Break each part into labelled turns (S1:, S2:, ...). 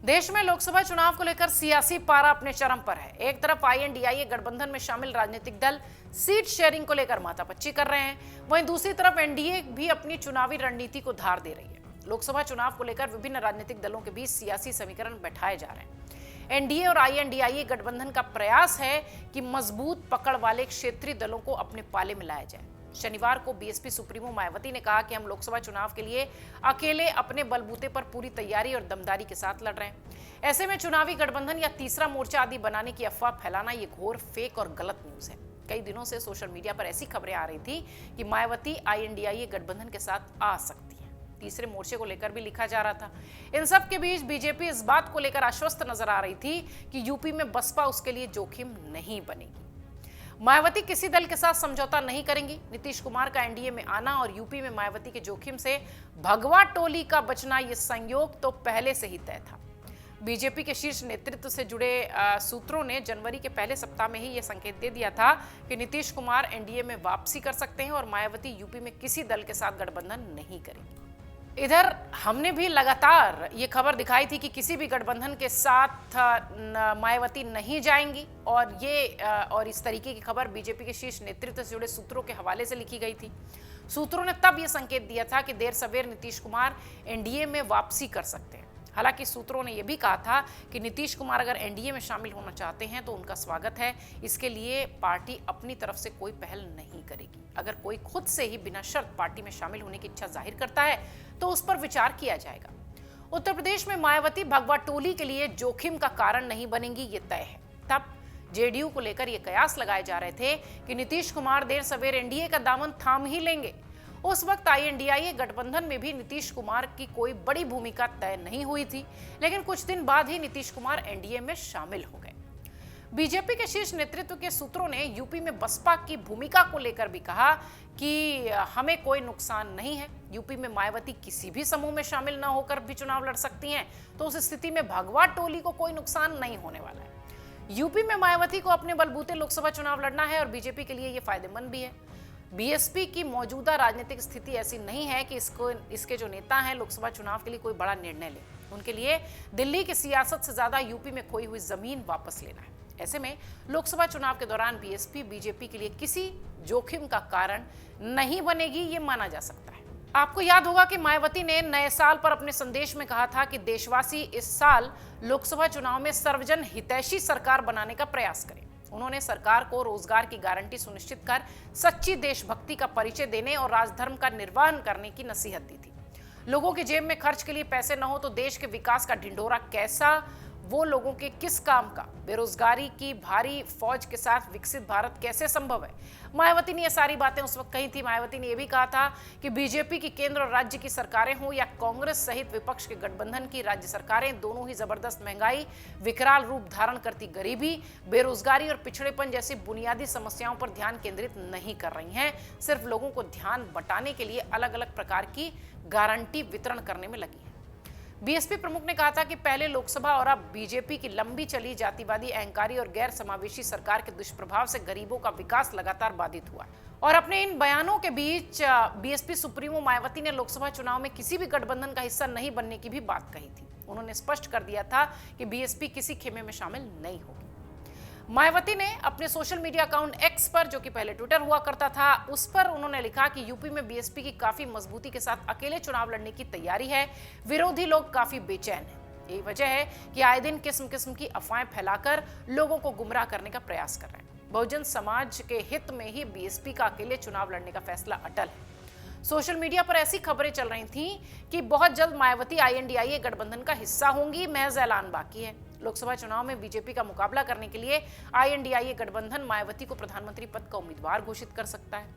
S1: देश में लोकसभा चुनाव को लेकर सियासी पारा अपने चरम पर है। एक तरफ आईएनडीआईए गठबंधन में शामिल राजनीतिक दल सीट शेयरिंग को लेकर माथापच्ची कर रहे हैं, वहीं दूसरी तरफ एनडीए भी अपनी चुनावी रणनीति को धार दे रही है। लोकसभा चुनाव को लेकर विभिन्न राजनीतिक दलों के बीच सियासी समीकरण बैठाए जा रहे हैं। एनडीए और आईएनडीआईए गठबंधन का प्रयास है कि मजबूत पकड़ वाले क्षेत्रीय दलों को अपने पाले में लाया जाए। शनिवार को बीएसपी सुप्रीमो मायावती ने कहा कि हम लोकसभा चुनाव के लिए अकेले अपने बलबूते पर पूरी तैयारी और दमदारी के साथ लड़ रहे हैं। ऐसे में चुनावी गठबंधन या तीसरा मोर्चा आदि बनाने की अफवाह फैलाना ये घोर फेक और गलत न्यूज है। कई दिनों से सोशल मीडिया पर ऐसी खबरें आ रही थी कि मायावती आईएनडीआईए गठबंधन के साथ आ सकती है। तीसरे मोर्चे को लेकर भी लिखा जा रहा था। इन सब के बीच बीजेपी इस बात को लेकर आश्वस्त नजर आ रही थी कि यूपी में बसपा उसके लिए जोखिम नहीं बनेगी। मायावती किसी दल के साथ समझौता नहीं करेंगी। नीतीश कुमार का एनडीए में आना और यूपी में मायावती के जोखिम से भगवा टोली का बचना, ये संयोग तो पहले से ही तय था। बीजेपी के शीर्ष नेतृत्व से जुड़े सूत्रों ने जनवरी के पहले सप्ताह में ही यह संकेत दे दिया था कि नीतीश कुमार एनडीए में वापसी कर सकते हैं और मायावती यूपी में किसी दल के साथ गठबंधन नहीं करेंगी। इधर हमने भी लगातार ये खबर दिखाई थी कि किसी भी गठबंधन के साथ मायावती नहीं जाएंगी और इस तरीके की खबर बीजेपी के शीर्ष नेतृत्व से जुड़े सूत्रों के हवाले से लिखी गई थी। सूत्रों ने तब ये संकेत दिया था कि देर सवेर नीतीश कुमार एनडीए में वापसी कर सकते हैं। हालांकि सूत्रों ने यह भी कहा था कि नीतीश कुमार अगर एनडीए में शामिल होना चाहते हैं तो उनका स्वागत है। इसके लिए पार्टी अपनी तरफ से कोई पहल नहीं करेगी। अगर कोई खुद से ही बिना शर्त पार्टी में शामिल होने की इच्छा जाहिर करता है तो उस पर विचार किया जाएगा। उत्तर प्रदेश में मायावती भगवा टोली के लिए जोखिम का कारण नहीं बनेंगी, ये तय है। तब जेडीयू को लेकर ये कयास लगाए जा रहे थे कि नीतीश कुमार देर सवेर एनडीए का दामन थाम ही लेंगे। उस वक्त आईएनडीआईए गठबंधन में भी नीतीश कुमार की कोई बड़ी भूमिका तय नहीं हुई थी, लेकिन कुछ दिन बाद ही नीतीश कुमार एनडीए में शामिल हो गए। बीजेपी के शीर्ष नेतृत्व के सूत्रों ने यूपी में बसपा की भूमिका को लेकर भी कहा कि हमें कोई नुकसान नहीं है। यूपी में मायावती किसी भी समूह में शामिल न होकर भी चुनाव लड़ सकती हैं, तो उस स्थिति में भगवा टोली को कोई नुकसान नहीं होने वाला है। यूपी में मायावती को अपने बलबूते लोकसभा चुनाव लड़ना है और बीजेपी के लिए यह फायदेमंद भी है। बीएसपी की मौजूदा राजनीतिक स्थिति ऐसी नहीं है कि इसके जो नेता हैं लोकसभा चुनाव के लिए कोई बड़ा निर्णय लें। उनके लिए दिल्ली की सियासत से ज्यादा यूपी में खोई हुई जमीन वापस लेना है। ऐसे में लोकसभा चुनाव के दौरान बीएसपी बीजेपी के लिए किसी जोखिम का कारण नहीं बनेगी, ये माना जा सकता है। आपको याद होगा कि मायावती ने नए साल पर अपने संदेश में कहा था कि देशवासी इस साल लोकसभा चुनाव में सर्वजन हितैषी सरकार बनाने का प्रयास करें। उन्होंने सरकार को रोजगार की गारंटी सुनिश्चित कर सच्ची देशभक्ति का परिचय देने और राजधर्म का निर्वहन करने की नसीहत दी थी। लोगों की जेब में खर्च के लिए पैसे न हो तो देश के विकास का ढिंढोरा कैसा, वो लोगों के किस काम का, बेरोजगारी की भारी फौज के साथ विकसित भारत कैसे संभव है। मायावती ने ये सारी बातें उस वक्त कही थी। मायावती ने यह भी कहा था कि बीजेपी की केंद्र और राज्य की सरकारें हों या कांग्रेस सहित विपक्ष के गठबंधन की राज्य सरकारें, दोनों ही जबरदस्त महंगाई, विकराल रूप धारण करती गरीबी, बेरोजगारी और पिछड़ेपन जैसी बुनियादी समस्याओं पर ध्यान केंद्रित नहीं कर रही हैं, सिर्फ लोगों को ध्यान बटाने के लिए अलग अलग प्रकार की गारंटी वितरण करने में लगी है। बीएसपी प्रमुख ने कहा था कि पहले लोकसभा और अब बीजेपी की लंबी चली जातिवादी, अहंकारी और गैर समावेशी सरकार के दुष्प्रभाव से गरीबों का विकास लगातार बाधित हुआ। और अपने इन बयानों के बीच बीएसपी सुप्रीमो मायावती ने लोकसभा चुनाव में किसी भी गठबंधन का हिस्सा नहीं बनने की भी बात कही थी। उन्होंने स्पष्ट कर दिया था कि बीएसपी किसी खेमे में शामिल नहीं होगी। मायावती ने अपने सोशल मीडिया अकाउंट एक्स पर, जो कि पहले ट्विटर हुआ करता था, उस पर उन्होंने लिखा कि यूपी में बीएसपी की काफी मजबूती के साथ अकेले चुनाव लड़ने की तैयारी है। विरोधी लोग काफी बेचैन हैं। यही वजह है कि आए दिन किस्म किस्म की अफवाहें फैलाकर लोगों को गुमराह करने का प्रयास कर रहे हैं। बहुजन समाज के हित में ही बीएसपी का अकेले चुनाव लड़ने का फैसला अटल है। सोशल मीडिया पर ऐसी खबरें चल रही थीं कि बहुत जल्द मायावती आईएनडीआईए गठबंधन का हिस्सा होंगी, महज ऐलान बाकी है। लोकसभा चुनाव में बीजेपी का मुकाबला करने के लिए आईएनडीआईए गठबंधन मायावती को प्रधानमंत्री पद का उम्मीदवार घोषित कर सकता है।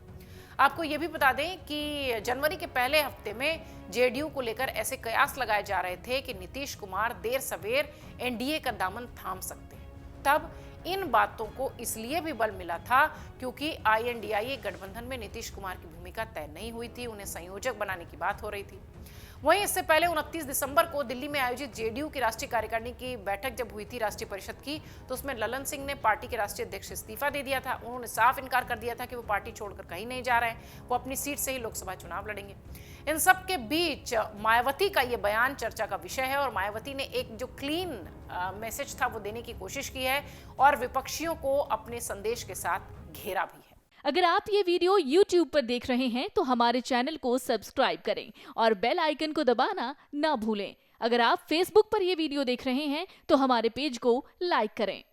S1: आपको यह भी बता दें कि जनवरी के पहले हफ्ते में जेडीयू को लेकर ऐसे कयास लगाए जा रहे थे कि नीतीश कुमार देर सवेर एनडीए का दामन थाम सकते हैं। तब इन बातों को इसलिए भी बल मिला था क्योंकि आईएनडीआईए गठबंधन में नीतीश कुमार की भूमिका तय नहीं हुई थी, उन्हें संयोजक बनाने की बात हो रही थी। वहीं इससे पहले 29 दिसंबर को दिल्ली में आयोजित जेडीयू की राष्ट्रीय कार्यकारिणी की बैठक जब हुई थी राष्ट्रीय परिषद की, तो उसमें ललन सिंह ने पार्टी के राष्ट्रीय अध्यक्ष से इस्तीफा दे दिया था। उन्होंने साफ इनकार कर दिया था कि वो पार्टी छोड़कर कहीं नहीं जा रहे हैं, वो अपनी सीट से ही लोकसभा चुनाव लड़ेंगे। इन सब के बीच मायावती का ये बयान चर्चा का विषय है और मायावती ने एक जो क्लीन मैसेज था वो देने की कोशिश की है और विपक्षियों को अपने संदेश के साथ घेरा भी है।
S2: अगर आप ये वीडियो YouTube पर देख रहे हैं तो हमारे चैनल को सब्सक्राइब करें और बेल आइकन को दबाना ना भूलें। अगर आप Facebook पर ये वीडियो देख रहे हैं तो हमारे पेज को लाइक करें।